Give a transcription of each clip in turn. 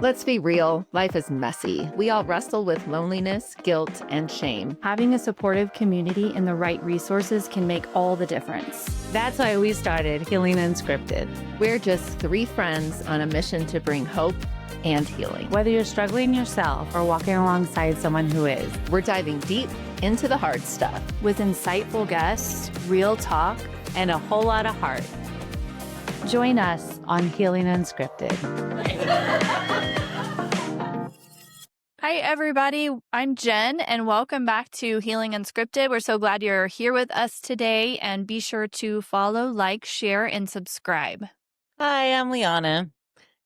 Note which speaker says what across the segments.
Speaker 1: Let's be real, life is messy. We all wrestle with loneliness, guilt, and shame.
Speaker 2: Having a supportive community and the right resources can make all the difference.
Speaker 3: That's why we started Healing Unscripted.
Speaker 1: We're just three friends on a mission to bring hope and healing.
Speaker 3: Whether you're struggling yourself or walking alongside someone who is,
Speaker 1: we're diving deep into the hard stuff.
Speaker 2: With insightful guests, real talk,
Speaker 3: and a whole lot of heart. Join us on Healing Unscripted.
Speaker 2: Hi, everybody. I'm Jen, and welcome back to Healing Unscripted. We're so glad you're here with us today, and be sure to follow, like, share, and subscribe.
Speaker 4: Hi, I'm Liana.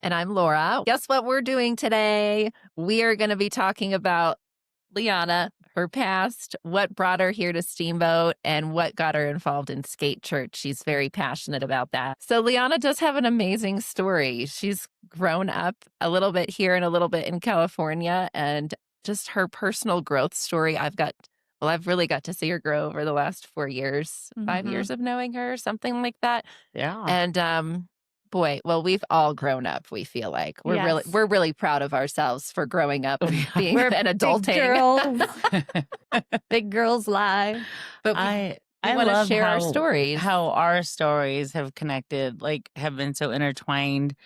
Speaker 1: And I'm Laura. Guess what we're doing today? We are going to be talking about Liana, her past, what brought her here to Steamboat, and what got her involved in Skate Church. She's very passionate about that. So Liana does have an amazing story. She's grown up a little bit here and a little bit in California, and just her personal growth story. I've really got to see her grow over the last 4 years, 5 years of knowing her, something like that.
Speaker 4: Yeah.
Speaker 1: And boy, well, we've all grown up, we feel like. We're really proud of ourselves for growing up and being an adulting.
Speaker 2: Big girls lie.
Speaker 1: But I want to share our stories.
Speaker 4: How our stories have connected, have been so intertwined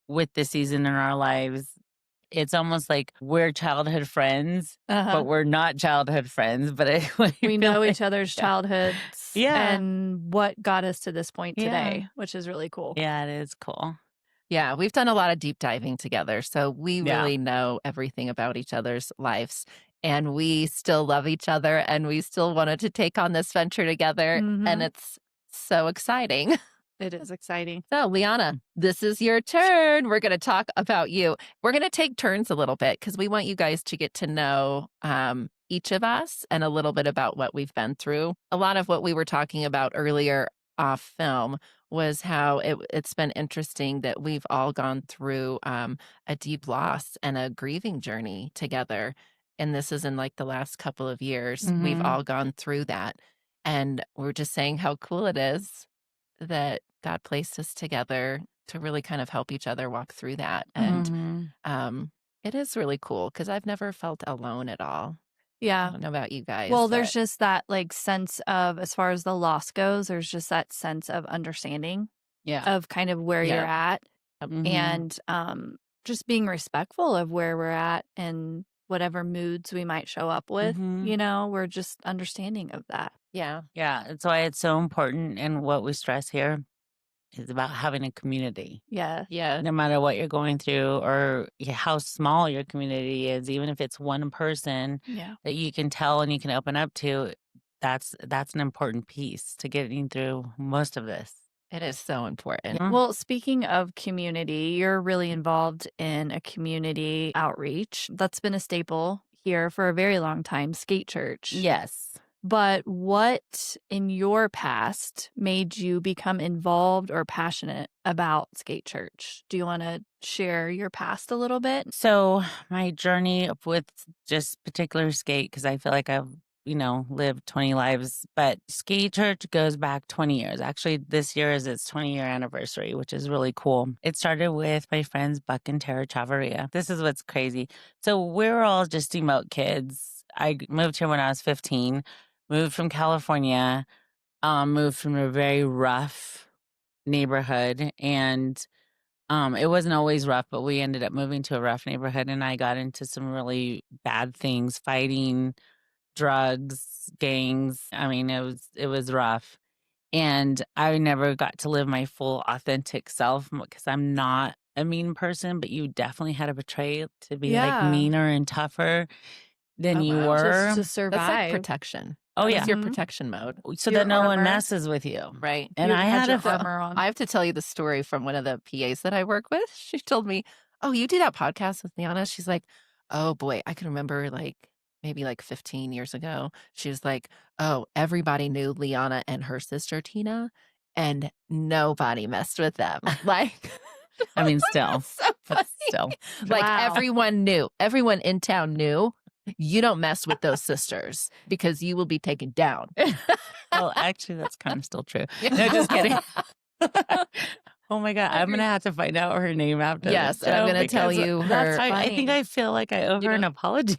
Speaker 4: with the season in our lives. It's almost like we're childhood friends, but we're not childhood friends. But
Speaker 2: we know each other's childhoods
Speaker 4: Yeah.
Speaker 2: and what got us to this point today, which is really cool.
Speaker 4: Yeah, it is cool.
Speaker 1: Yeah, we've done a lot of deep diving together. So we really know everything about each other's lives. And we still love each other, and we still wanted to take on this venture together. And it's so exciting.
Speaker 2: It is exciting.
Speaker 1: So, Liana, this is your turn. We're going to talk about you. We're going to take turns a little bit because we want you guys to get to know each of us and a little bit about what we've been through. A lot of what we were talking about earlier off film was how it's been interesting that we've all gone through a deep loss and a grieving journey together. And this is in the last couple of years. We've all gone through that. And we're just saying how cool it is that God placed us together to really kind of help each other walk through that. And it is really cool because I've never felt alone at all.
Speaker 2: Yeah.
Speaker 1: I don't know about you guys.
Speaker 2: Well, there's just that sense of, as far as the loss goes, there's just that sense of understanding of kind of where you're at and just being respectful of where we're at and whatever moods we might show up with, we're just understanding of that.
Speaker 1: Yeah.
Speaker 4: Yeah. That's why it's so important. And what we stress here is about having a community.
Speaker 2: Yeah.
Speaker 1: Yeah.
Speaker 4: No matter what you're going through or how small your community is, even if it's one person that you can tell and you can open up to, that's an important piece to getting through most of this.
Speaker 1: It is so important.
Speaker 4: Yeah.
Speaker 2: Well, speaking of community, you're really involved in a community outreach. That's been a staple here for a very long time, Skate Church.
Speaker 4: Yes.
Speaker 2: But what in your past made you become involved or passionate about Skate Church? Do you want to share your past a little bit?
Speaker 4: So my journey with just particular skate, because I feel like I've lived 20 lives, but Skate Church goes back 20 years. Actually, this year is its 20-year anniversary, which is really cool. It started with my friends Buck and Tara Chavarria. This is what's crazy. So we're all just Steamboat kids. I moved here when I was 15, moved from California, moved from a very rough neighborhood, and it wasn't always rough, but we ended up moving to a rough neighborhood, and I got into some really bad things, fighting, drugs, gangs. I mean, it was rough. And I never got to live my full authentic self because I'm not a mean person, but you definitely had to betray to be meaner and tougher than you were.
Speaker 2: Just to survive.
Speaker 1: That's like protection.
Speaker 4: Oh,
Speaker 1: That's
Speaker 4: yeah.
Speaker 1: your protection mode.
Speaker 4: So that no one messes with you.
Speaker 1: Right.
Speaker 4: And I had
Speaker 1: I have to tell you the story from one of the PAs that I work with. She told me, oh, you do that podcast with Liana? She's like, oh boy, I can remember maybe 15 years ago. She was like, oh, everybody knew Liana and her sister Tina, and nobody messed with them.
Speaker 4: I mean, still.
Speaker 1: So funny.
Speaker 4: Still.
Speaker 1: Everyone knew. Everyone in town knew. You don't mess with those sisters because you will be taken down.
Speaker 4: Well, actually, that's kind of still true. No, just kidding. Oh my God. I'm going to have to find out her name after
Speaker 1: Yes,
Speaker 4: this
Speaker 1: and I'm
Speaker 4: show
Speaker 1: gonna tell
Speaker 4: because
Speaker 1: you
Speaker 4: that's
Speaker 1: her.
Speaker 4: I think I feel like I owe her an apology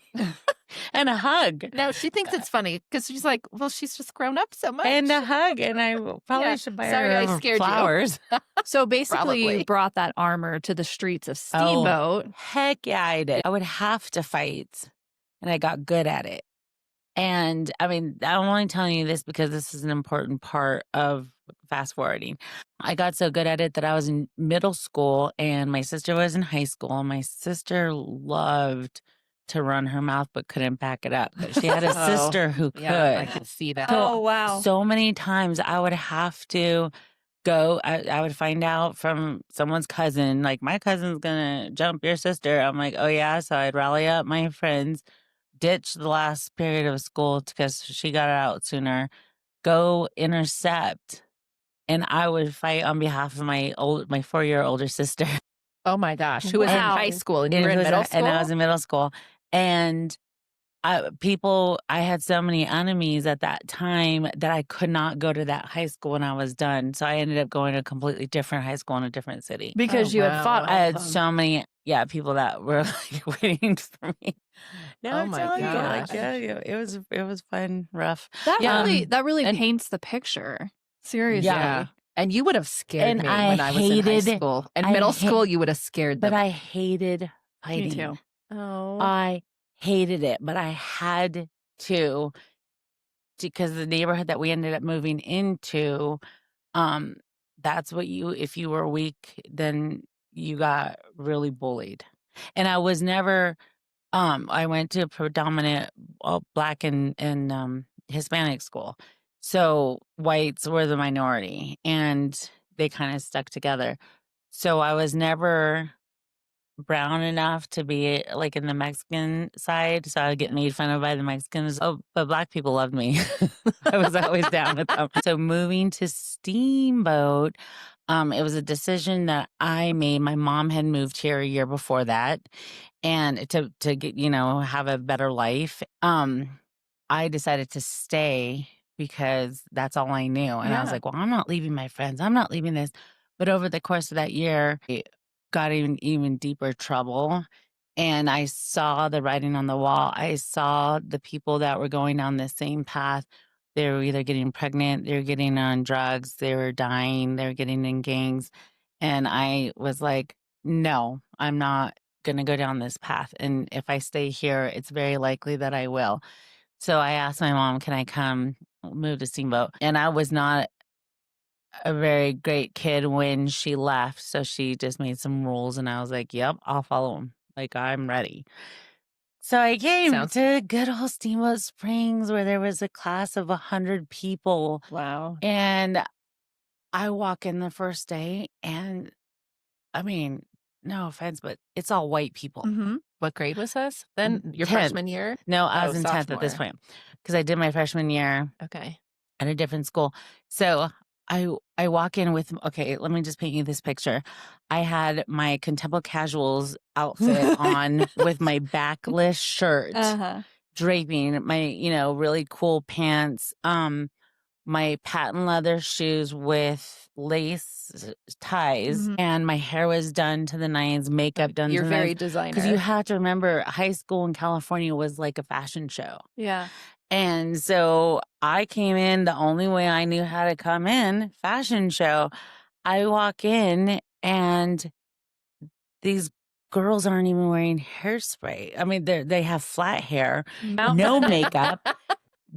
Speaker 4: and a hug.
Speaker 1: No, she thinks it's funny because she's like, well, she's just grown up so much.
Speaker 4: And a hug. And I probably should buy
Speaker 1: Sorry,
Speaker 4: her
Speaker 1: I scared
Speaker 4: flowers.
Speaker 2: So basically,
Speaker 1: Probably.
Speaker 2: you brought that armor to the streets of
Speaker 4: Oh,
Speaker 2: Steamboat.
Speaker 4: heck yeah, I did. I would have to fight, and I got good at it. And I mean, I'm only telling you this because this is an important part of fast forwarding. I got so good at it that I was in middle school and my sister was in high school. My sister loved to run her mouth but couldn't back it up. But she had a sister who could.
Speaker 1: Yeah, I can see that.
Speaker 2: Oh, wow.
Speaker 4: So many times I would have to go, I would find out from someone's cousin, like, my cousin's gonna jump your sister. I'm like, oh yeah. So I'd rally up my friends, ditch the last period of school because she got out sooner, go intercept, and I would fight on behalf of my 4-year older sister.
Speaker 1: Oh my gosh, who was in
Speaker 2: Wow.
Speaker 1: high school and you were in
Speaker 4: Who was
Speaker 1: middle
Speaker 4: a-
Speaker 1: school?
Speaker 4: And I was in middle school. And I had so many enemies at that time that I could not go to that high school when I was done. So I ended up going to a completely different high school in a different city.
Speaker 2: Because you had fought
Speaker 4: I
Speaker 2: all
Speaker 4: had
Speaker 2: of them.
Speaker 4: so many, people that were like waiting for me. No,
Speaker 1: Oh
Speaker 4: I'm
Speaker 1: my
Speaker 4: telling you,
Speaker 1: gosh.
Speaker 4: it was fun, rough.
Speaker 2: That really
Speaker 1: and-
Speaker 2: paints the picture. Seriously.
Speaker 1: Yeah. And you would have scared
Speaker 4: And
Speaker 1: me
Speaker 4: I
Speaker 1: when I was in high
Speaker 4: hated-
Speaker 1: school. And
Speaker 4: I
Speaker 1: middle
Speaker 4: hate-
Speaker 1: school, you would have scared them.
Speaker 4: But I hated fighting.
Speaker 2: Me too.
Speaker 1: Oh.
Speaker 4: I hated it, but I had to because the neighborhood that we ended up moving into, that's what if you were weak, then you got really bullied. And I was never, I went to a predominant Black and Hispanic school. So whites were the minority and they kind of stuck together. So I was never brown enough to be like in the Mexican side, so I would get made fun of by the Mexicans. Oh, but Black people loved me. I was always down with them. So moving to Steamboat, it was a decision that I made. My mom had moved here a year before that, and to get have a better life. I decided to stay because that's all I knew, and I was like, well, I'm not leaving my friends. I'm not leaving this. But over the course of that year, got even deeper trouble, and I saw the writing on the wall. I saw the people that were going down the same path. They were either getting pregnant, they were getting on drugs, they were dying, they were getting in gangs, and I was like, no, I'm not gonna go down this path, and if I stay here, it's very likely that I will. So I asked my mom, can I come move to Steamboat? And I was not a very great kid when she left. So she just made some rules and I was like, yep, I'll follow them. Like, I'm ready. So I came to good old Steamboat Springs where there was a class of 100 people.
Speaker 1: Wow.
Speaker 4: And I walk in the first day and I mean, no offense, but it's all white people.
Speaker 2: Mm-hmm.
Speaker 1: What grade was this then? Your
Speaker 4: 10th.
Speaker 1: freshman year?
Speaker 4: No, I was in 10th at this
Speaker 1: sophomore.
Speaker 4: point because I did my freshman year
Speaker 1: Okay.
Speaker 4: at a different school. So I walk in with, okay, let me just paint you this picture. I had my Contempo Casuals outfit on with my backless shirt, draping my, really cool pants, my patent leather shoes with lace ties, and my hair was done to the nines, makeup done
Speaker 2: You're
Speaker 4: to the
Speaker 2: very
Speaker 4: nines.
Speaker 2: designer.
Speaker 4: Because you have to remember, high school in California was like a fashion show.
Speaker 2: Yeah.
Speaker 4: And so I came in the only way I knew how to come in, fashion show. I walk in and these girls aren't even wearing hairspray. I mean, they have flat hair, no makeup.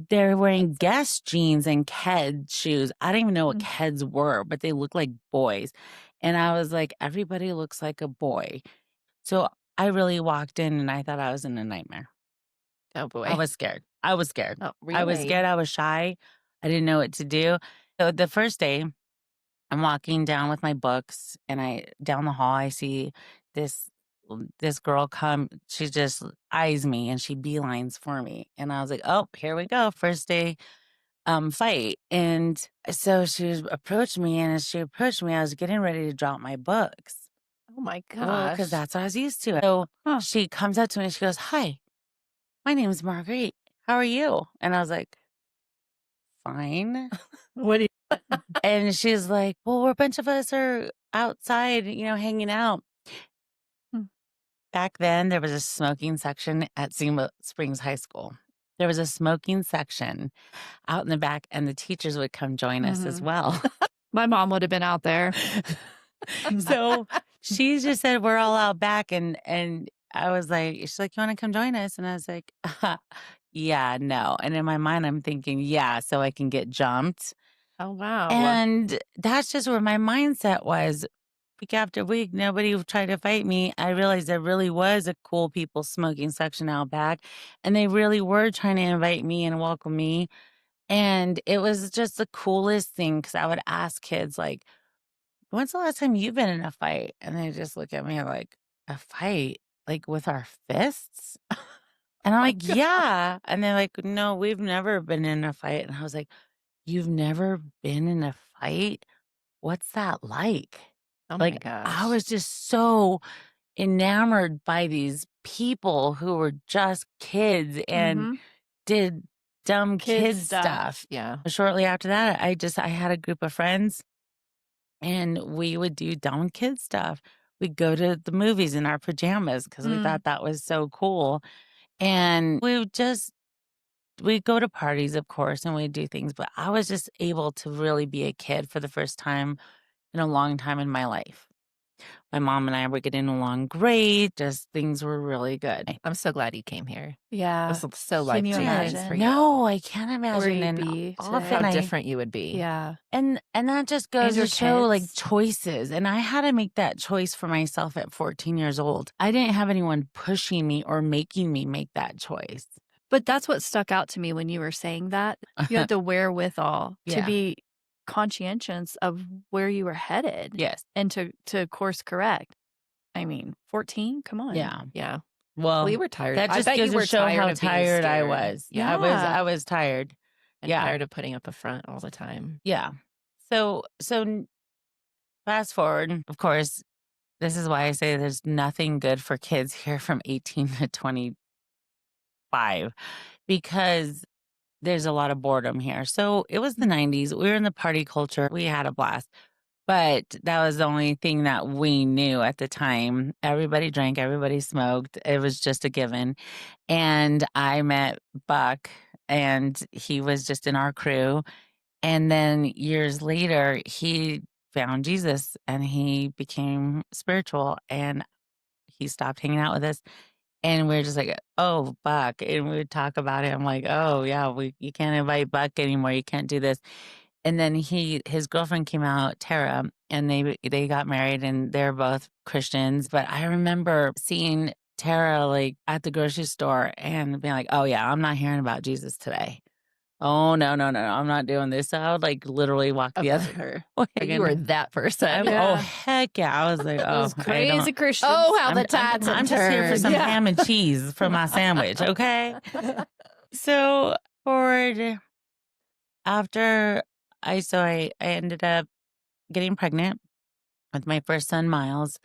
Speaker 4: They're wearing Guess jeans and Keds shoes. I don't even know what Keds were, but they look like boys. And I was like, everybody looks like a boy. So I really walked in and I thought I was in a nightmare.
Speaker 1: Oh boy.
Speaker 4: I was scared. I was scared.
Speaker 1: Oh, really?
Speaker 4: I was scared. I was shy. I didn't know what to do. So the first day, I'm walking down with my books, and down the hall, I see this girl come. She just eyes me, and she beelines for me, and I was like, "Oh, here we go, first day, fight." And so she approached me, and as she approached me, I was getting ready to drop my books.
Speaker 1: Oh my
Speaker 4: Well,
Speaker 1: gosh.
Speaker 4: because that's what I was used to. So she comes up to me and she goes, "Hi, my name is Marguerite. How are you?" And I was like, "Fine."
Speaker 2: What do you
Speaker 4: And she's like, well, a bunch of us are outside, hanging out. Back then, there was a smoking section at Steamboat Springs High School. There was a smoking section out in the back, and the teachers would come join us as well.
Speaker 2: My mom would have been out there.
Speaker 4: So she just said, we're all out back. And I was like, she's like, you want to come join us? And I was like, yeah, no. And in my mind, I'm thinking, yeah, so I can get jumped.
Speaker 1: Oh, wow.
Speaker 4: And that's just where my mindset was. Week after week, nobody tried to fight me. I realized there really was a cool people smoking section out back, and they really were trying to invite me and welcome me. And it was just the coolest thing, because I would ask kids, like, when's the last time you've been in a fight? And they just look at me like, a fight? Like with our fists? And I'm like, yeah. And they're like, no, we've never been in a fight. And I was like, you've never been in a fight? What's that like?
Speaker 1: Oh my
Speaker 4: Like,
Speaker 1: gosh.
Speaker 4: I was just so enamored by these people who were just kids and did dumb kid stuff.
Speaker 1: Yeah.
Speaker 4: Shortly after that, I had a group of friends, and we would do dumb kid stuff. We'd go to the movies in our pajamas because we thought that was so cool. And we'd go to parties, of course, and we'd do things. But I was just able to really be a kid for the first time in a long time in my life. My mom and I were getting along great. Just things were really good.
Speaker 1: I'm so glad you came here.
Speaker 2: Yeah.
Speaker 1: This looks so
Speaker 2: Can you
Speaker 1: life-changing
Speaker 2: imagine?
Speaker 1: for you.
Speaker 4: No, I can't
Speaker 2: Where
Speaker 4: imagine.
Speaker 2: you'd
Speaker 4: And
Speaker 2: be
Speaker 1: How
Speaker 2: today.
Speaker 1: different you would be.
Speaker 2: Yeah.
Speaker 4: And that just goes
Speaker 2: And your
Speaker 4: to show, like,
Speaker 2: kids.
Speaker 4: choices. And I had to make that choice for myself at 14 years old. I didn't have anyone pushing me or making me make that choice.
Speaker 2: But that's what stuck out to me when you were saying that. You had the wherewithal to
Speaker 4: Yeah.
Speaker 2: be conscientious of where you were headed
Speaker 4: Yes.
Speaker 2: and to course correct. I mean, 14? Come on.
Speaker 4: Yeah.
Speaker 1: Yeah.
Speaker 4: Well,
Speaker 1: you were tired.
Speaker 4: that
Speaker 1: I
Speaker 4: just
Speaker 1: bet
Speaker 4: goes
Speaker 1: you
Speaker 4: to
Speaker 1: were
Speaker 4: show
Speaker 1: tired
Speaker 4: how
Speaker 1: of being
Speaker 4: tired I
Speaker 1: scared.
Speaker 4: was.
Speaker 1: Yeah.
Speaker 4: I was tired.
Speaker 1: And tired of putting up a front all the time.
Speaker 4: Yeah. So fast forward, of course, this is why I say there's nothing good for kids here from 18 to 25, because there's a lot of boredom here. So it was the 90s. We were in the party culture. We had a blast. But that was the only thing that we knew at the time. Everybody drank, everybody smoked. It was just a given. And I met Buck, and he was just in our crew. And then years later, he found Jesus and he became spiritual, and he stopped hanging out with us. And we are just like, oh, Buck. And we would talk about it. I'm like, oh, yeah, you can't invite Buck anymore. You can't do this. And then his girlfriend came out, Tara, and they got married, and they're both Christians. But I remember seeing Tara, like, at the grocery store and being like, oh, yeah, I'm not hearing about Jesus today. Oh, no, I'm not doing this. So I would, like, literally walk the other way.
Speaker 1: You were that person.
Speaker 4: Oh, heck yeah. I was like, oh,
Speaker 2: Those crazy Christians.
Speaker 1: Oh, how the tides have
Speaker 4: I'm just here for
Speaker 1: turned.
Speaker 4: some ham and cheese for my sandwich, okay? So forward after I ended up getting pregnant with my first son, Miles,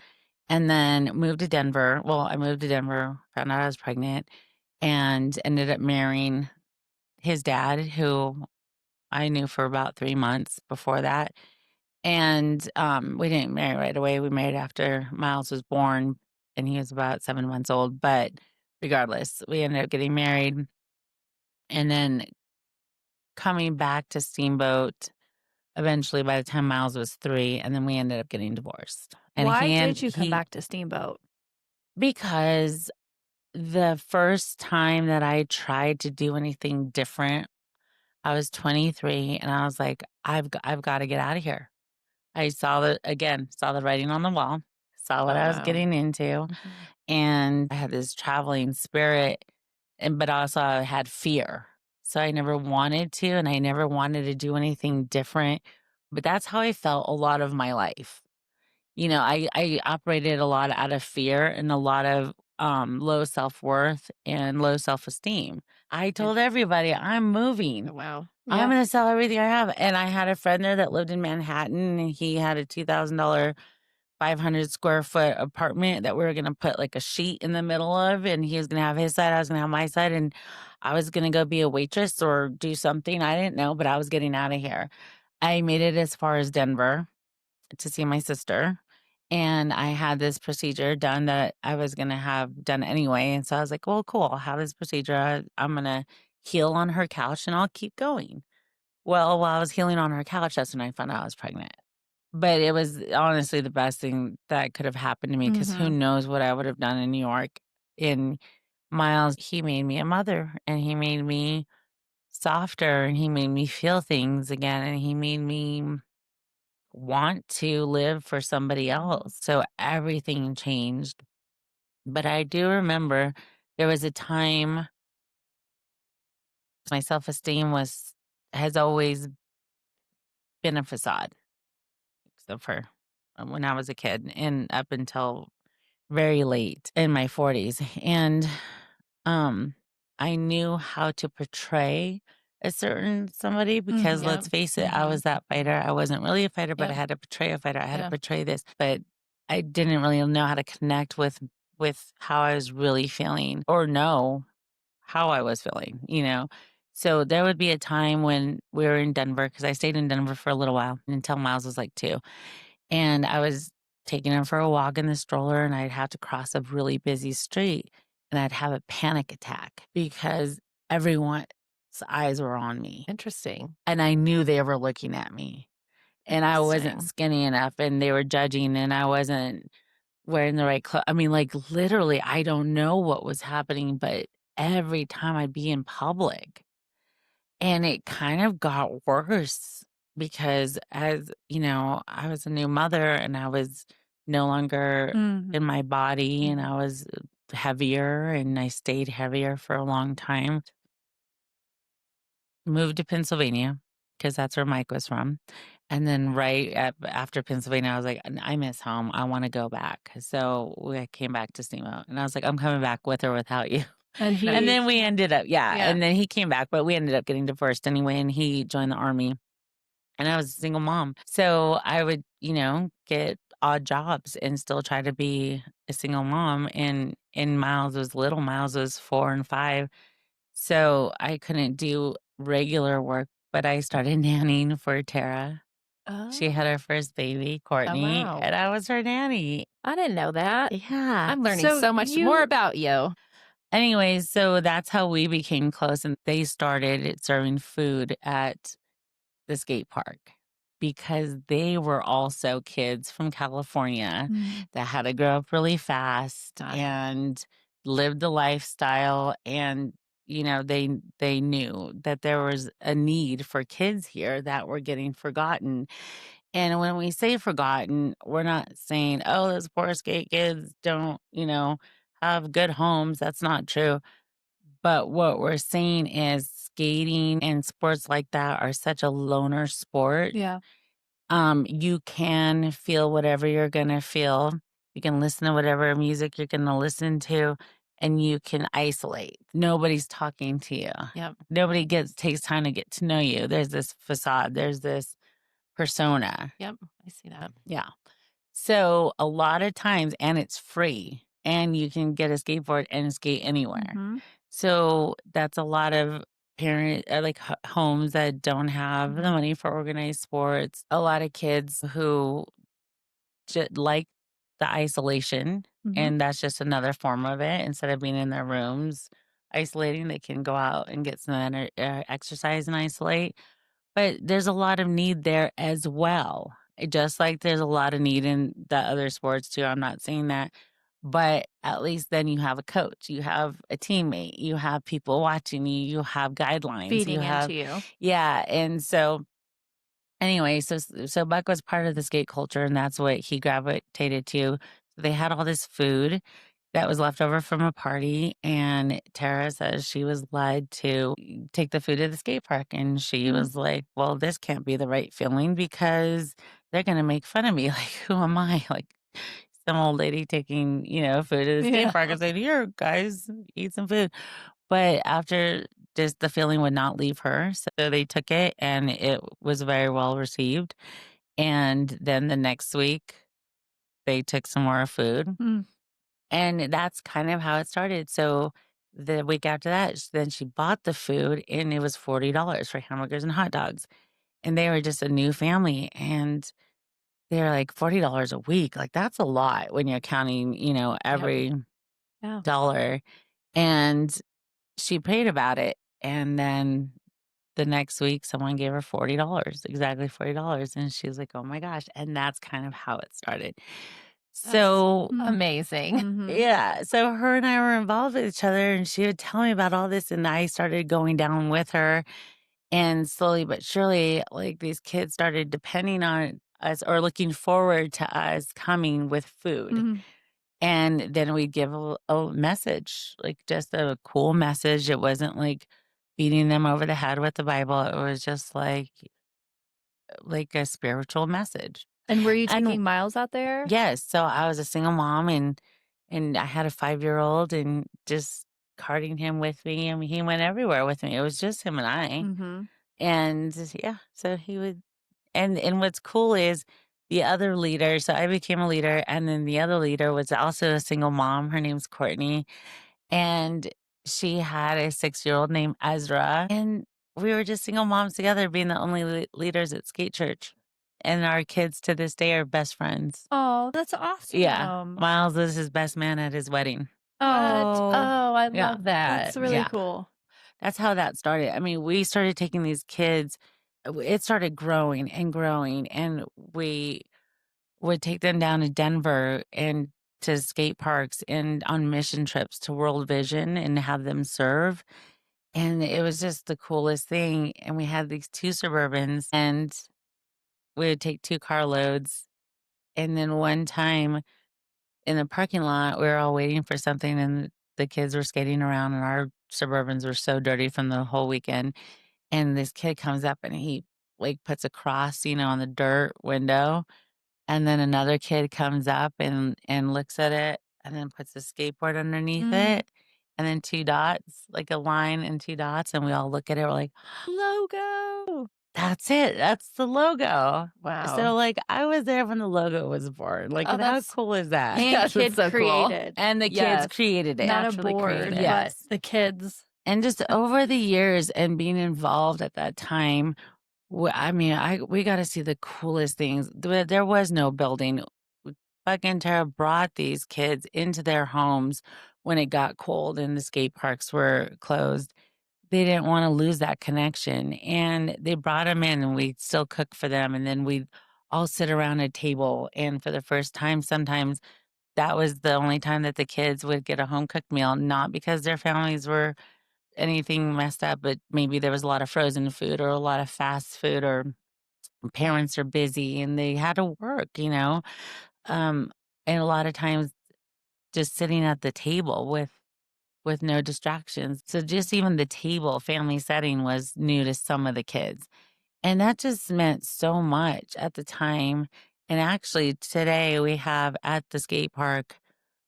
Speaker 4: and then moved to Denver. Well, I moved to Denver, found out I was pregnant, and ended up marrying his dad, who I knew for about 3 months before that. And we didn't marry right away. We married after Miles was born, and he was about 7 months old. But regardless, we ended up getting married, and then coming back to Steamboat eventually by the time Miles was 3, and then we ended up getting divorced. And
Speaker 2: why did you come back to Steamboat?
Speaker 4: Because the first time that I tried to do anything different, I was 23, and I was like, I've got to get out of here. I saw the writing on the wall, saw what I was getting into, and I had this traveling spirit, but also I had fear. So I never wanted to, and I never wanted to do anything different. But that's how I felt a lot of my life. I operated a lot out of fear and a lot of low self-worth and low self-esteem. I told everybody, I'm moving.
Speaker 1: Oh, wow.
Speaker 4: I'm going to sell everything I have. And I had a friend there that lived in Manhattan, and he had a $2,000, 500 square foot apartment that we were going to put like a sheet in the middle of. And he was going to have his side, I was going to have my side. And I was going to go be a waitress or do something. I didn't know, but I was getting out of here. I made it as far as Denver to see my sister. And I had this procedure done that I was going to have done anyway. And so I was like, well, cool. I'll have this procedure. I'm going to heal on her couch and I'll keep going. Well, while I was healing on her couch, that's when I found out I was pregnant. But it was honestly the best thing that could have happened to me because who knows what I would have done in New York. In Miles, he made me a mother and he made me softer and he made me feel things again and he made me want to live for somebody else. So everything changed. But I do remember there was a time my self-esteem has always been a facade, except for when I was a kid and up until very late in my 40s. And um I knew how to portray a certain somebody because let's face it, I was that fighter. I wasn't really a fighter, but I had to portray a fighter. I had to portray this, but I didn't really know how to connect with how I was really feeling or know how I was feeling, you know. So there would be a time when we were in Denver because I stayed in Denver for a little while until Miles was like 2. And I was taking him for a walk in the stroller and I'd have to cross a really busy street and I'd have a panic attack because everyone's eyes were on me.
Speaker 1: Interesting.
Speaker 4: And I knew they were looking at me. And I wasn't skinny enough and they were judging and I wasn't wearing the right clothes. I mean, like literally, I don't know what was happening, but every time I'd be in public and it kind of got worse because as, you know, I was a new mother and I was no longer in my body and I was heavier and I stayed heavier for a long time. Moved to Pennsylvania because that's where Mike was from. And then after Pennsylvania, I was like, I miss home. I want to go back. So I came back to Steamboat and I was like, I'm coming back with or without you.
Speaker 2: And
Speaker 4: And then we ended up, and then he came back, but we ended up getting divorced anyway. And he joined the army and I was a single mom. So I would, you know, get odd jobs and still try to be a single mom. And Miles was little, Miles was 4 and 5. So I couldn't do regular work, but I started nannying for Tara. She had her first baby, Courtney,
Speaker 1: wow.
Speaker 4: and I was her nanny.
Speaker 1: I didn't know that.
Speaker 4: Yeah.
Speaker 1: I'm learning so much more about you.
Speaker 4: Anyways, so that's how we became close. And they started serving food at the skate park because they were also kids from California that had to grow up really fast and lived the lifestyle. And, you know, they knew that there was a need for kids here that were getting forgotten. And when we say forgotten, we're not saying, oh, those poor skate kids don't, you know, have good homes. That's not true. But what we're saying is skating and sports like that are such a loner sport.
Speaker 2: Yeah.
Speaker 4: You can feel whatever you're going to feel. You can listen to whatever music you're going to listen to and you can isolate. Nobody's talking to you.
Speaker 1: Yep.
Speaker 4: Nobody takes time to get to know you. There's this facade. There's this persona.
Speaker 1: Yep. I see that.
Speaker 4: Yeah. So a lot of times, and it's free and you can get a skateboard and skate anywhere. So that's a lot of homes that don't have the money for organized sports. A lot of kids who just like the isolation, and that's just another form of it. Instead of being in their rooms isolating, they can go out and get some exercise and isolate. But there's a lot of need there as well. Just like there's a lot of need in the other sports too. I'm not saying that. But at least then you have a coach, you have a teammate, you have people watching you, you have guidelines.
Speaker 2: Feeding into you.
Speaker 4: Yeah. And so anyway, so Buck was part of the skate culture and that's what he gravitated to. So they had all this food that was left over from a party. And Tara says she was led to take the food to the skate park. And she was like, well, this can't be the right feeling because they're going to make fun of me. Like, who am I? Like some old lady taking, you know, food to the skate park and saying, here, guys, eat some food. But after just the feeling would not leave her. So they took it and it was very well received. And then the next week, they took some more food. And that's kind of how it started. So the week after that, then she bought the food and it was $40 for hamburgers and hot dogs. and they were just a new family, and they're like $40 a week. Like, that's a lot when you're counting, every dollar. And she prayed about it. And then the next week, someone gave her $40, exactly $40. And she was like, oh my gosh. And that's kind of how it started. So
Speaker 1: amazing.
Speaker 4: yeah. So her and I were involved with each other, and she would tell me about all this, and I started going down with her. And slowly but surely, like, these kids started depending on us or looking forward to us coming with food. And then we'd give a message, like just a cool message. It wasn't like beating them over the head with the Bible. It was just like a spiritual message.
Speaker 2: And were you
Speaker 4: And
Speaker 2: taking Miles out there?
Speaker 4: yes, so I was a single mom, and I had a 5-year-old, and just carting him with me. I mean, he went everywhere with me. It was just him and I. And yeah, so he would, and what's cool is the other leader. So I became a leader, and then the other leader was also a single mom. Her name's Courtney, and she had a 6-year-old named Ezra, and we were just single moms together, being the only leaders at Skate Church. And our kids to this day are best friends.
Speaker 2: Oh, that's awesome.
Speaker 4: Yeah, Miles is his best man at his wedding.
Speaker 1: Oh, I
Speaker 4: Yeah.
Speaker 1: love that.
Speaker 2: That's really cool.
Speaker 4: That's how that started. I mean, we started taking these kids, it started growing and growing, and we would take them down to Denver and to skate parks and on mission trips to World Vision and have them serve. And it was just the coolest thing. And we had these 2 Suburbans, and we would take 2 carloads. And then one time in the parking lot, we were all waiting for something, and the kids were skating around, and our Suburbans were so dirty from the whole weekend. And this kid comes up, and he like puts a cross, on the dirt window. And then another kid comes up and looks at it, and then puts a skateboard underneath it. And then 2 dots, like a line and 2 dots. And we all look at it. We're like,
Speaker 2: Logo.
Speaker 4: that's it. That's the logo.
Speaker 1: Wow.
Speaker 4: So, like, I was there when the logo was born. Like, how cool is that?
Speaker 2: And
Speaker 1: Yes,
Speaker 2: kids
Speaker 1: so cool.
Speaker 2: created.
Speaker 4: And the kids created it.
Speaker 2: Not a
Speaker 1: Actually
Speaker 2: board,
Speaker 1: created it.
Speaker 2: but the kids.
Speaker 4: And just over the years and being involved at that time, I mean, we got to see the coolest things. There was no building. Buck and Tara brought these kids into their homes when it got cold and the skate parks were closed. They didn't want to lose that connection, and they brought them in, and we'd still cook for them. And then we'd all sit around a table. And for the first time, sometimes that was the only time that the kids would get a home cooked meal, not because their families were anything messed up, but maybe there was a lot of frozen food or a lot of fast food, or parents are busy and they had to work. And a lot of times just sitting at the table with no distractions. So just even the table family setting was new to some of the kids. And that just meant so much at the time. And actually today we have at the skate park,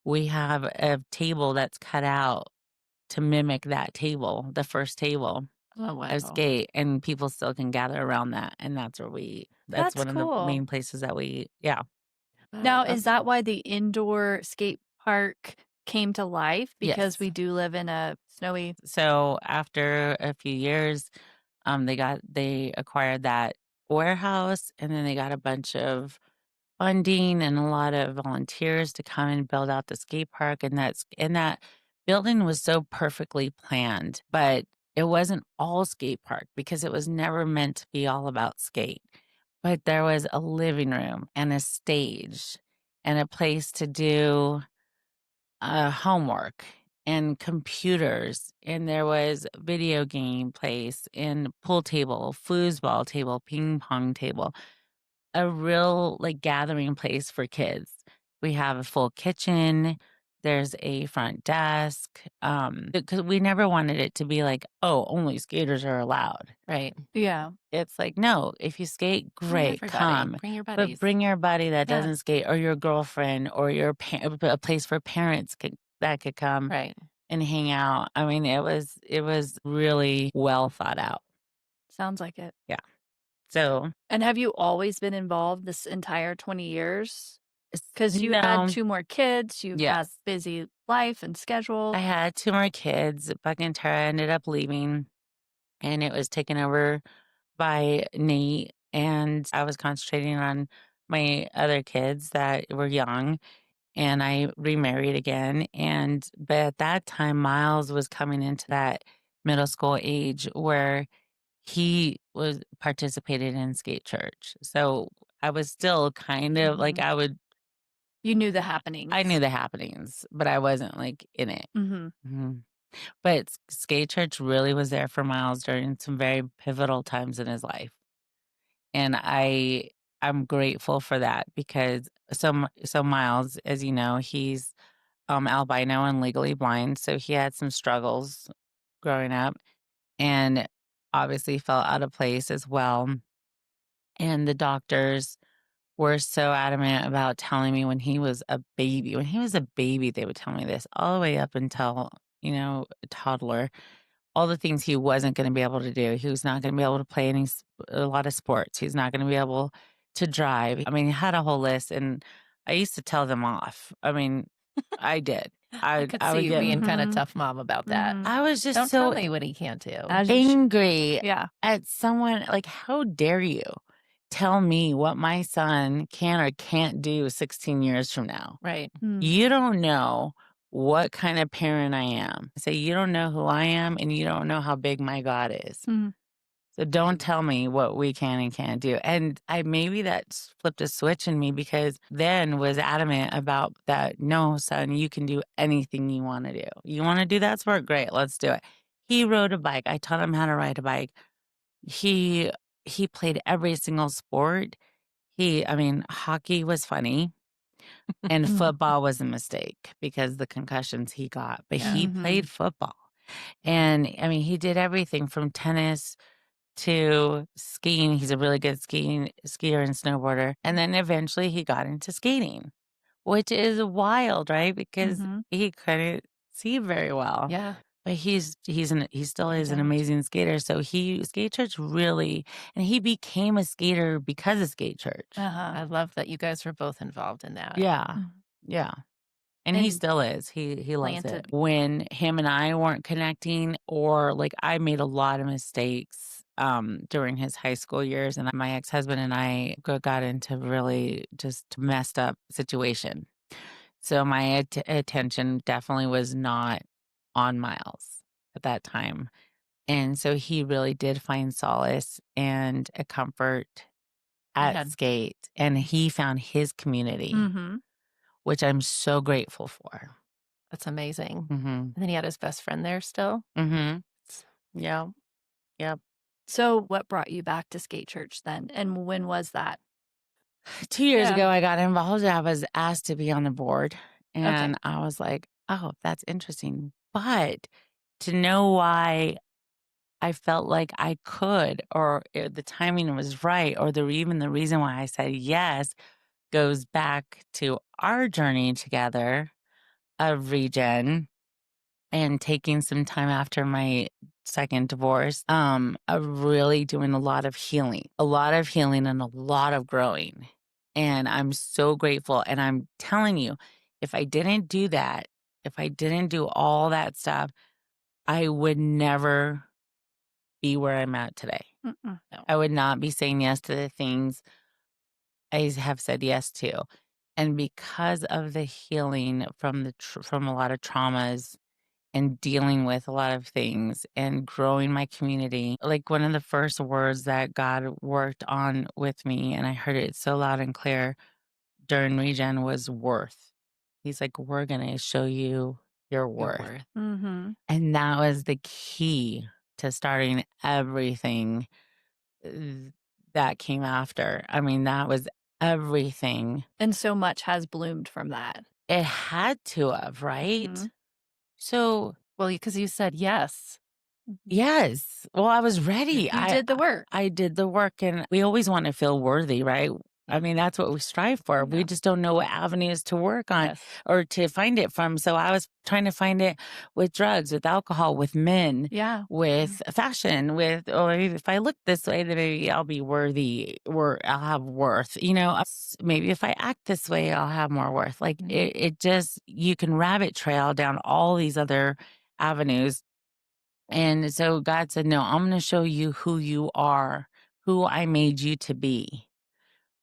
Speaker 4: we have a table that's cut out to mimic that table, the first table of skate, and people still can gather around that. And that's that's one
Speaker 2: cool.
Speaker 4: of the main places that
Speaker 2: Now, is that why the indoor skate park came to life? Because
Speaker 4: Yes.
Speaker 2: we do live in a snowy.
Speaker 4: So after a few years, they acquired that warehouse, and then they got a bunch of funding and a lot of volunteers to come and build out the skate park. And that building was so perfectly planned, but it wasn't all skate park because it was never meant to be all about skate. But there was a living room and a stage and a place to do homework and computers. And there was video game place and pool table, foosball table, ping pong table, a real like gathering place for kids. We have a full kitchen. There's a front desk. Because we never wanted it to be like, oh, only skaters are allowed.
Speaker 1: Right.
Speaker 2: Yeah.
Speaker 4: It's like, no, if you skate, great, come.
Speaker 1: Bring your
Speaker 4: But
Speaker 1: buddies.
Speaker 4: bring your buddy that doesn't skate, or your girlfriend, or a place for parents that could come
Speaker 1: Right.
Speaker 4: and hang out. I mean, it was really well thought out.
Speaker 2: Sounds like it.
Speaker 4: Yeah. So,
Speaker 2: And have you always been involved this entire 20 years? Because you
Speaker 4: no.
Speaker 2: had 2 more kids, you've
Speaker 4: Yes.
Speaker 2: had busy life and schedule.
Speaker 4: I had 2 more kids. Buck and Tara ended up leaving, and it was taken over by Nate, and I was concentrating on my other kids that were young, and I remarried again. But at that time, Miles was coming into that middle school age where he was participated in skate church. So I was still kind of like,
Speaker 2: You knew the happenings.
Speaker 4: I knew the happenings, but I wasn't like in it. But skate church really was there for Miles during some very pivotal times in his life. And I'm grateful for that because so Miles, as you know, he's albino and legally blind, so he had some struggles growing up and obviously felt out of place as well. And the doctors were so adamant about telling me when he was a baby. When he was a baby, they would tell me this all the way up until, a toddler, all the things he wasn't going to be able to do. He was not going to be able to play a lot of sports. He's not going to be able to drive. I mean, he had a whole list, and I used to tell them off. I mean, I did.
Speaker 1: I could see you being kind of tough mom about that.
Speaker 4: I was just
Speaker 1: Don't
Speaker 4: so
Speaker 1: tell me what he can't do.
Speaker 4: angry at someone. Like, how dare you tell me what my son can or can't do 16 years from now?
Speaker 1: Right.
Speaker 4: You don't know what kind of parent I am. So you don't know who I am, and you don't know how big my God is. So don't tell me what we can and can't do. And maybe that flipped a switch in me because then was adamant about that. No, son, you can do anything you want to do. You want to do that sport? Great, let's do it. He rode a bike. I taught him how to ride a bike. He played every single sport. Hockey was funny. And football was a mistake because the concussions he got. But he played football. And he did everything from tennis to skiing. He's a really good skier and snowboarder. And then eventually he got into skating, which is wild, right? Because he couldn't see very well.
Speaker 1: Yeah.
Speaker 4: But he still is an amazing skater. So skate church really, and he became a skater because of skate church.
Speaker 1: I love that you guys were both involved in that.
Speaker 4: Yeah. Yeah. And he still is. He loves it. When him and I weren't connecting, or like I made a lot of mistakes during his high school years, and my ex-husband and I got into really just messed up situation. So my attention definitely was not on Miles at that time. And so he really did find solace and a comfort at skate, and he found his community, which I'm so grateful for.
Speaker 1: That's amazing. And then he had his best friend there still?
Speaker 4: Yeah. Yep.
Speaker 2: So what brought you back to skate church then? And when was that?
Speaker 4: 2 years ago, I got involved. I was asked to be on the board. And I was like, oh, that's interesting. But to know why I felt like I could, or the timing was right, or even the reason why I said yes goes back to our journey together of regen and taking some time after my second divorce, of really doing a lot of healing and a lot of growing. And I'm so grateful. And I'm telling you, if I didn't do that, if I didn't do all that stuff, I would never be where I'm at today.
Speaker 2: No.
Speaker 4: I would not be saying yes to the things I have said yes to. And because of the healing from from a lot of traumas and dealing with a lot of things and growing my community, like one of the first words that God worked on with me, and I heard it so loud and clear during regen, was worth. He's like, we're going to show you your worth. And that was the key to starting everything that came after. That was everything.
Speaker 2: And so much has bloomed from that.
Speaker 4: It had to have, right? So,
Speaker 1: well, because you said yes.
Speaker 4: Yes. Well, I was ready.
Speaker 2: You did the work.
Speaker 4: I did the work, and we always want to feel worthy, right? That's what we strive for. We just don't know what avenues to work on or to find it from. So I was trying to find it with drugs, with alcohol, with men, with fashion, or if I look this way, then maybe I'll be worthy, or I'll have worth. Maybe if I act this way, I'll have more worth. Like it just, you can rabbit trail down all these other avenues. And so God said, no, I'm going to show you who you are who I made you to be,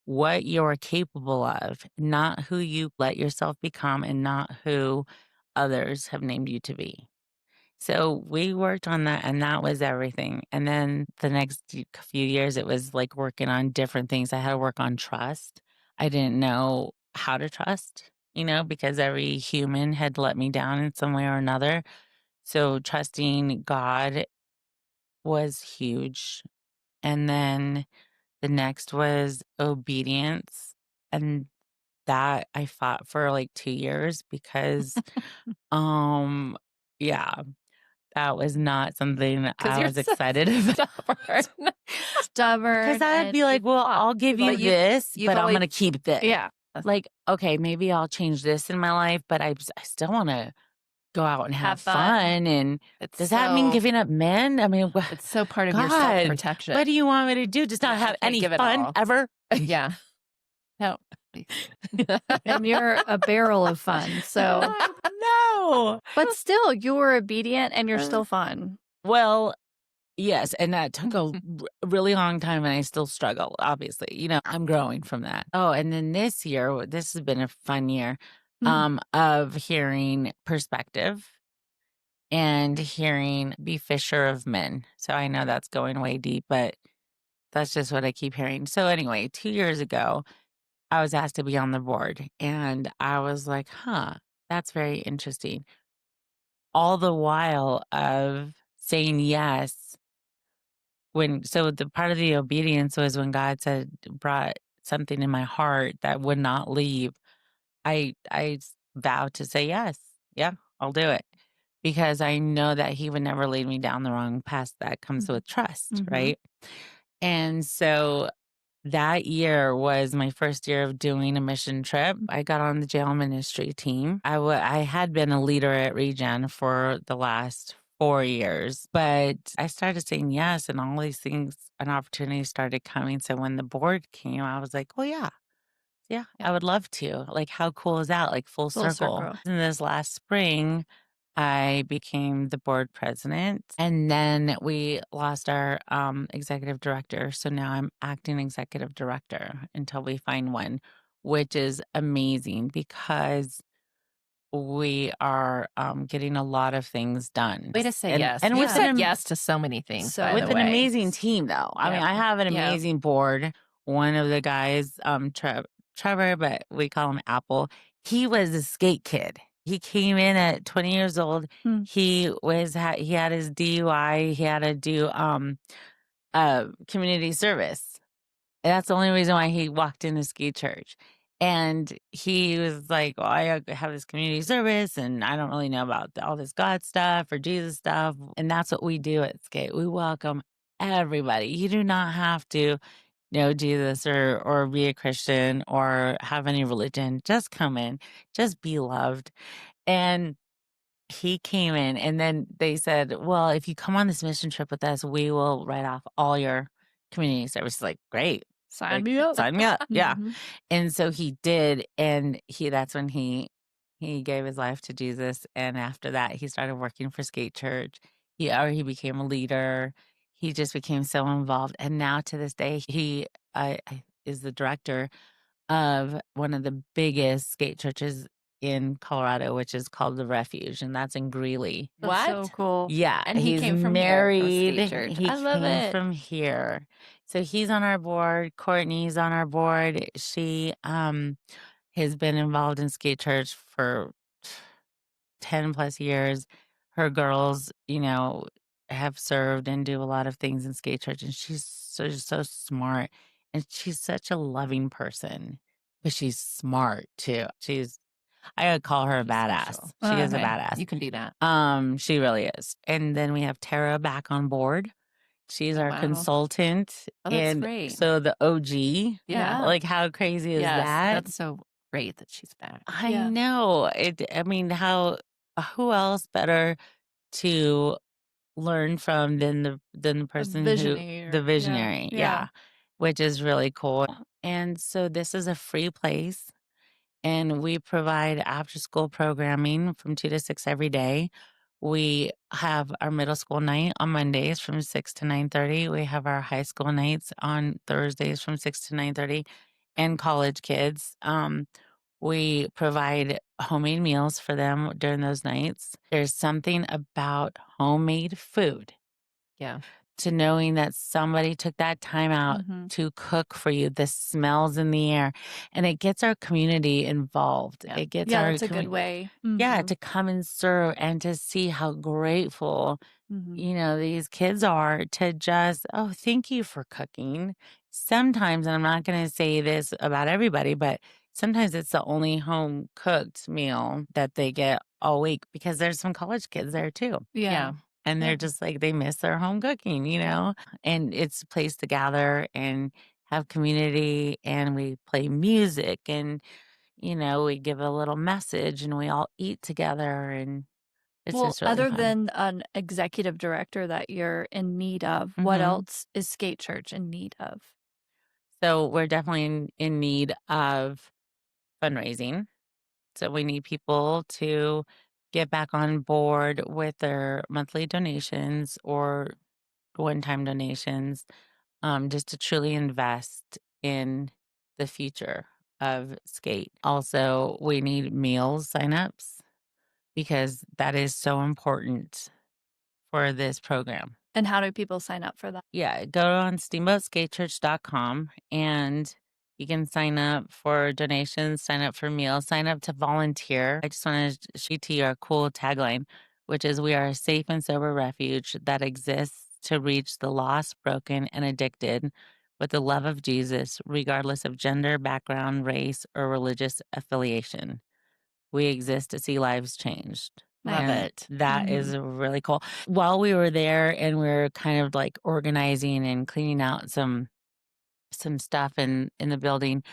Speaker 4: what you're capable of, not who you let yourself become and not who others have named you to be. So we worked on that, and that was everything. And then the next few years, it was like working on different things. I had to work on trust. I didn't know how to trust, because every human had let me down in some way or another. So trusting God was huge. And then the next was obedience. And that I fought for like 2 years because, yeah, that was not something that
Speaker 1: 'Cause
Speaker 4: I
Speaker 1: you're
Speaker 4: was
Speaker 1: so
Speaker 4: excited about.
Speaker 1: stubborn.
Speaker 2: Stubborn.
Speaker 4: Because I'd
Speaker 2: and
Speaker 4: be like,
Speaker 2: you
Speaker 4: well,
Speaker 2: fought.
Speaker 4: I'll give you
Speaker 1: But
Speaker 4: this,
Speaker 1: you've
Speaker 4: but I'm
Speaker 1: always
Speaker 4: going to keep this.
Speaker 2: Yeah.
Speaker 4: Like, okay, maybe I'll change this in my life, but I still want to go out and have
Speaker 2: Have fun.
Speaker 4: fun. And
Speaker 1: It's
Speaker 4: does that mean
Speaker 1: so
Speaker 4: giving up men? I mean,
Speaker 1: it's so part of your
Speaker 4: God,
Speaker 1: self-protection.
Speaker 4: what do you want me to do? Just not
Speaker 1: You
Speaker 4: have
Speaker 1: can't
Speaker 4: any
Speaker 1: give it
Speaker 4: fun
Speaker 1: all.
Speaker 4: ever?
Speaker 1: Yeah. No.
Speaker 2: And you're a barrel of fun. So,
Speaker 4: No.
Speaker 2: but still, you're obedient and you're still fun.
Speaker 4: Well, yes, and that took a really long time, and I still struggle, obviously. I'm growing from that. Oh, and then this year, this has been a fun year of hearing perspective and hearing be fisher of men. So I know that's going way deep, but that's just what I keep hearing. So anyway, 2 years ago, I was asked to be on the board, and I was like, huh, that's very interesting. All the while of saying yes. So the part of the obedience was when God brought something in my heart that would not leave. I vowed to say yes. Yeah, I'll do it. Because I know that he would never lead me down the wrong path that comes with trust, right? And so that year was my first year of doing a mission trip. I got on the jail ministry team. I had been a leader at Regen for the last 4 years, but I started saying yes, and all these things and opportunities started coming. So when the board came, I was like, well, yeah, I would love to. Like, how cool is that? Like full circle. In this last spring, I became the board president, and then we lost our executive director. So now I'm acting executive director until we find one, which is amazing because we are getting a lot of things done.
Speaker 1: Way to say
Speaker 4: and,
Speaker 1: yes.
Speaker 4: And
Speaker 1: You've
Speaker 4: with
Speaker 1: said yes to so many things,
Speaker 2: So
Speaker 1: by
Speaker 4: with
Speaker 1: the
Speaker 4: an
Speaker 1: way.
Speaker 4: amazing team, though. I mean, I have an amazing board. One of the guys, Trevor, but we call him Apple. He was a skate kid. He came in at 20 years old. He had his DUI. He had to do community service. And that's the only reason why he walked into ski church. And he was like, well, I have this community service and I don't really know about all this God stuff or Jesus stuff. And that's what we do at Skate. We welcome everybody. You do not have to know Jesus or be a Christian or have any religion. Just come in, just be loved. And he came in, and then they said, well, if you come on this mission trip with us, we will write off all your community services. Like, great.
Speaker 2: Sign me up.
Speaker 4: Sign me up. Yeah. And so he did. And that's when he gave his life to Jesus. And after that, he started working for Skate Church. He became a leader. He just became so involved. And now to this day, he is the director of one of the biggest skate churches in Colorado, which is called The Refuge, and that's in Greeley.
Speaker 2: That's so cool.
Speaker 4: Yeah,
Speaker 1: And he
Speaker 4: he's
Speaker 1: came from
Speaker 4: married.
Speaker 1: here, from Skate Church.
Speaker 4: He
Speaker 1: I love
Speaker 4: came
Speaker 1: it.
Speaker 4: from here. So he's on our board. Courtney's on our board. She has been involved in Skate Church for 10 plus years. Her girls, have served and do a lot of things in Skate Church, and she's so smart, and she's such a loving person, but she's smart too. I would call her a badass.
Speaker 1: Special.
Speaker 4: She is a badass.
Speaker 1: You can do that.
Speaker 4: She really is. And then we have Tara back on board. She's our consultant.
Speaker 1: Oh, that's
Speaker 4: and
Speaker 1: great.
Speaker 4: So the OG.
Speaker 1: Yeah.
Speaker 4: Like, how crazy is that?
Speaker 1: That's so great that she's back.
Speaker 4: I know. I mean, who else better to learn from than the person the visionary. Yeah. Which is really cool. And so this is a free place, and we provide after school programming from 2 to 6 every day. We have our middle school night on Mondays from 6 to 9:30. We have our high school nights on Thursdays from 6 to 9:30, and college kids. We provide homemade meals for them during those nights. There's something about homemade food,
Speaker 1: Yeah.
Speaker 4: to knowing that somebody took that time out to cook for you, the smells in the air, and it gets our community involved.
Speaker 1: Yeah.
Speaker 4: It gets
Speaker 2: Yeah,
Speaker 4: our
Speaker 2: that's a good way.
Speaker 4: yeah, to come and serve and to see how grateful, these kids are to just, oh, thank you for cooking. Sometimes, and I'm not going to say this about everybody, but sometimes it's the only home cooked meal that they get all week, because there's some college kids there too.
Speaker 2: Yeah.
Speaker 4: And they're just like, they miss their home cooking, and it's a place to gather and have community, and we play music, and, we give a little message, and we all eat together, and it's
Speaker 2: Well,
Speaker 4: just really
Speaker 2: other
Speaker 4: fun.
Speaker 2: than an executive director that you're in need of, what else is Skate Church in need of?
Speaker 4: So we're definitely in need of fundraising. So we need people to get back on board with their monthly donations or one-time donations, just to truly invest in the future of skate. Also, we need meals signups, because that is so important for this program.
Speaker 2: And how do people sign up for that?
Speaker 4: Yeah, go on steamboatskatechurch.com and you can sign up for donations, sign up for meals, sign up to volunteer. I just want to shoot to you our cool tagline, which is, we are a safe and sober refuge that exists to reach the lost, broken, and addicted with the love of Jesus, regardless of gender, background, race, or religious affiliation. We exist to see lives changed.
Speaker 1: Love
Speaker 4: And
Speaker 1: it.
Speaker 4: that is really cool. While we were there and we were kind of like organizing and cleaning out some stuff in the building,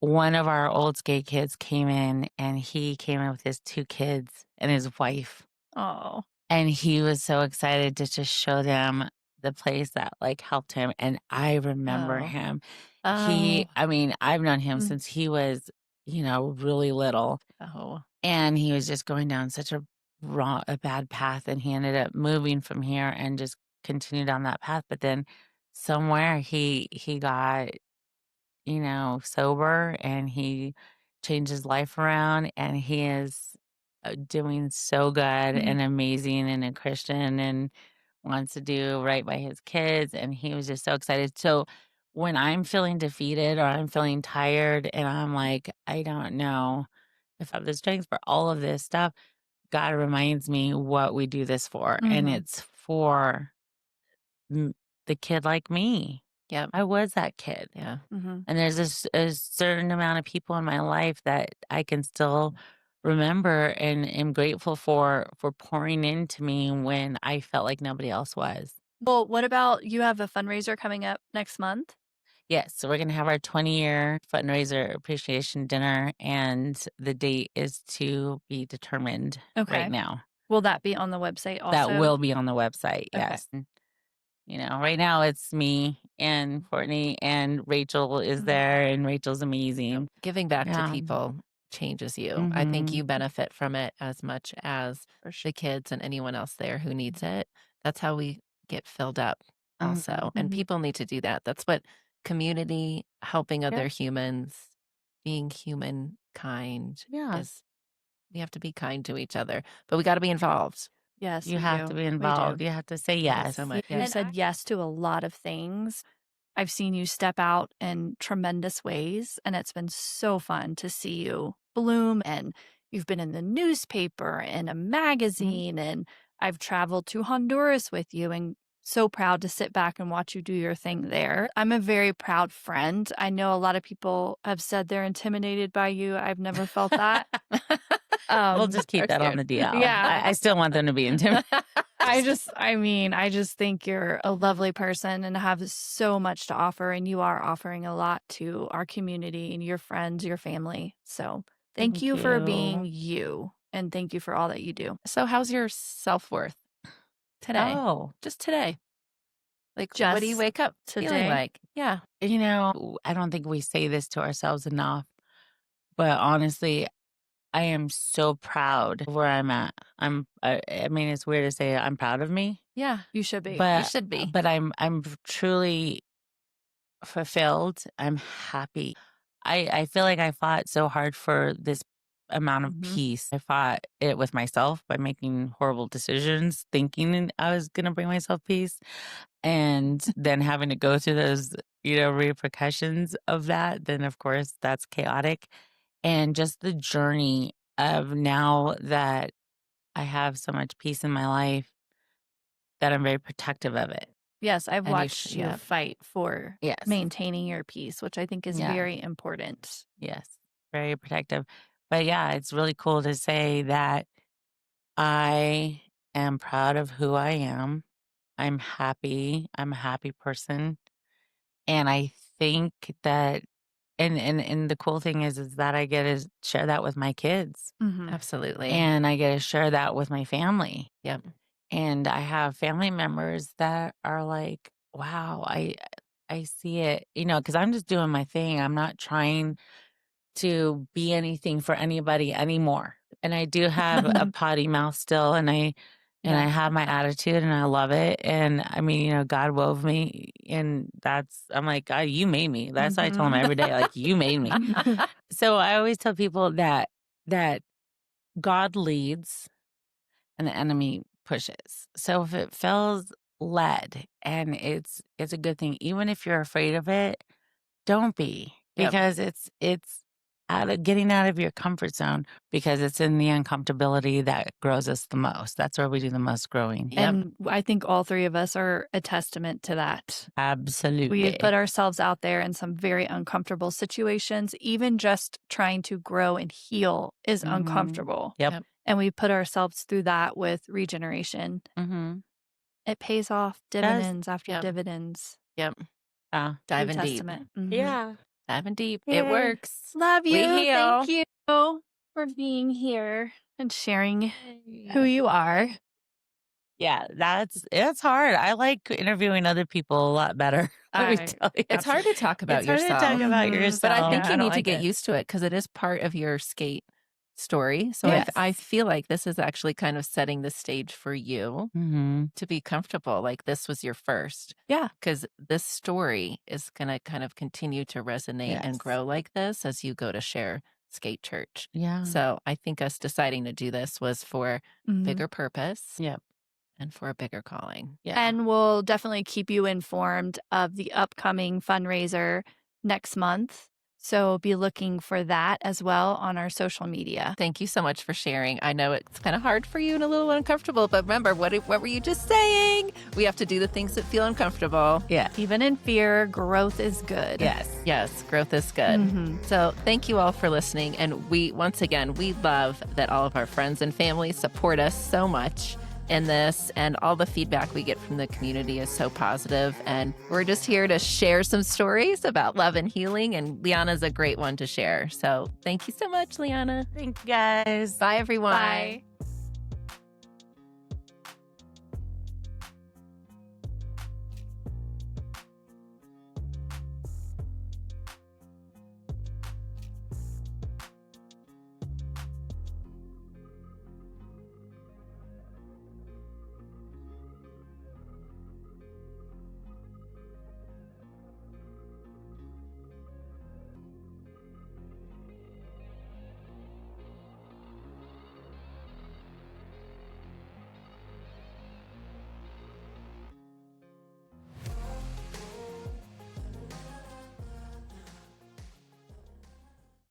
Speaker 4: one of our old skate kids came in, and he came in with his 2 kids and his wife.
Speaker 2: Oh.
Speaker 4: And he was so excited to just show them the place that like helped him. And I remember him. I mean, I've known him since he was, really little.
Speaker 1: Oh.
Speaker 4: And he was just going down such a bad path, and he ended up moving from here and just continued on that path. But then somewhere he got, sober, and he changed his life around, and he is doing so good and amazing, and a Christian, and wants to do right by his kids. And he was just so excited. So when I'm feeling defeated or I'm feeling tired and I'm like, I don't know if I have the strength for all of this stuff, God reminds me what we do this for. And it's for the kid like me.
Speaker 1: Yep.
Speaker 4: I was that kid.
Speaker 1: Yeah.
Speaker 4: And there's a certain amount of people in my life that I can still remember and am grateful for pouring into me when I felt like nobody else was.
Speaker 2: Well, what about, you have a fundraiser coming up next month?
Speaker 4: Yes, so we're going to have our 20-year fundraiser appreciation dinner, and the date is to be determined right now.
Speaker 2: Will that be on the website also?
Speaker 4: That will be on the website,
Speaker 2: Okay.
Speaker 4: yes. Right now it's me and Courtney, and Rachel is there, and Rachel's amazing.
Speaker 1: Giving back to people changes you. I think you benefit from it as much as the kids and anyone else there who needs it. That's how we get filled up also. And people need to do that. That's what community, helping other humans, being humankind is. We have to be kind to each other, but we got to be involved.
Speaker 2: Yes,
Speaker 4: You have to be involved. You have to say yes.
Speaker 1: So much.
Speaker 2: You said yes to a lot of things. I've seen you step out in tremendous ways, and it's been so fun to see you bloom. And you've been in the newspaper and a magazine, and I've traveled to Honduras with you, and so proud to sit back and watch you do your thing there. I'm a very proud friend. I know a lot of people have said they're intimidated by you. I've never felt that.
Speaker 4: We'll just keep that on the DL.
Speaker 2: Yeah.
Speaker 4: I still want them to be intimidated.
Speaker 2: I just think you're a lovely person and have so much to offer, and you are offering a lot to our community and your friends, your family. So thank you for being you, and thank you for all that you do.
Speaker 1: So how's your self-worth today?
Speaker 4: Oh,
Speaker 1: Just today. Like, what do you
Speaker 2: Just
Speaker 1: wake up feeling
Speaker 2: today?
Speaker 1: like? Yeah.
Speaker 4: I don't think we say this to ourselves enough, but honestly, I am so proud of where I'm at. I mean, it's weird to say I'm proud of me.
Speaker 1: Yeah,
Speaker 2: you should be.
Speaker 1: You should be.
Speaker 4: But I'm truly fulfilled. I'm happy. I feel like I fought so hard for this amount of peace. I fought it with myself by making horrible decisions, thinking I was going to bring myself peace, and then having to go through those, repercussions of that. Then, of course, that's chaotic. And just the journey of now that I have so much peace in my life that I'm very protective of it.
Speaker 2: Yes, I've
Speaker 1: And
Speaker 2: watched you fight for
Speaker 4: Yes.
Speaker 2: maintaining your peace, which I think is very important.
Speaker 4: Yes, very protective. But yeah, it's really cool to say that I am proud of who I am. I'm happy. I'm a happy person. And I think that and the cool thing is that I get to share that with my kids.
Speaker 1: Absolutely.
Speaker 4: And I get to share that with my family.
Speaker 1: Yep.
Speaker 4: And I have family members that are like, wow, I see it, because I'm just doing my thing. I'm not trying to be anything for anybody anymore. And I do have a potty mouth still, and I have my attitude, and I love it. And I mean, God wove me, and I'm like, God, you made me. That's what I tell him every day, like, you made me. So I always tell people that God leads and the enemy pushes. So if it feels led, and it's a good thing, even if you're afraid of it, don't be, because it's getting out of your comfort zone, because it's in the uncomfortability that grows us the most. That's where we do the most growing.
Speaker 2: And I think all three of us are a testament to that.
Speaker 4: Absolutely.
Speaker 2: We put ourselves out there in some very uncomfortable situations. Even just trying to grow and heal is uncomfortable.
Speaker 4: Yep.
Speaker 2: And we put ourselves through that with regeneration. It pays off dividends after dividends.
Speaker 1: Yep. Diving deep.
Speaker 4: Yeah.
Speaker 1: Diving deep.
Speaker 2: Yay.
Speaker 1: It works.
Speaker 2: Love you.
Speaker 1: We heal.
Speaker 2: Thank you for being here and sharing who you are.
Speaker 4: Yeah, it's hard. I like interviewing other people a lot better. Let me tell you.
Speaker 1: It's hard to talk about yourself.
Speaker 4: It's hard to talk about yourself.
Speaker 1: But I think you need to
Speaker 2: like
Speaker 1: get used to it, because it is part of your skate story. So I feel like this is actually kind of setting the stage for you to be comfortable. Like, this was your first.
Speaker 2: Yeah.
Speaker 1: Because this story is going to kind of continue to resonate and grow like this as you go to share Skate Church.
Speaker 4: Yeah.
Speaker 1: So I think us deciding to do this was for bigger purpose.
Speaker 4: Yep.
Speaker 1: And for a bigger calling.
Speaker 4: Yeah.
Speaker 2: And we'll definitely keep you informed of the upcoming fundraiser next month. So be looking for that as well on our social media.
Speaker 1: Thank you so much for sharing. I know it's kind of hard for you and a little uncomfortable, but remember, what were you just saying? We have to do the things that feel uncomfortable.
Speaker 4: Yeah.
Speaker 2: Even in fear, growth is good.
Speaker 1: Yes, growth is good. So thank you all for listening. And we love that all of our friends and family support us so much in this, and all the feedback we get from the community is so positive. And we're just here to share some stories about love and healing, and Liana's a great one to share. So thank you so much, Liana.
Speaker 4: Thank you, guys.
Speaker 1: Bye, everyone.
Speaker 2: Bye.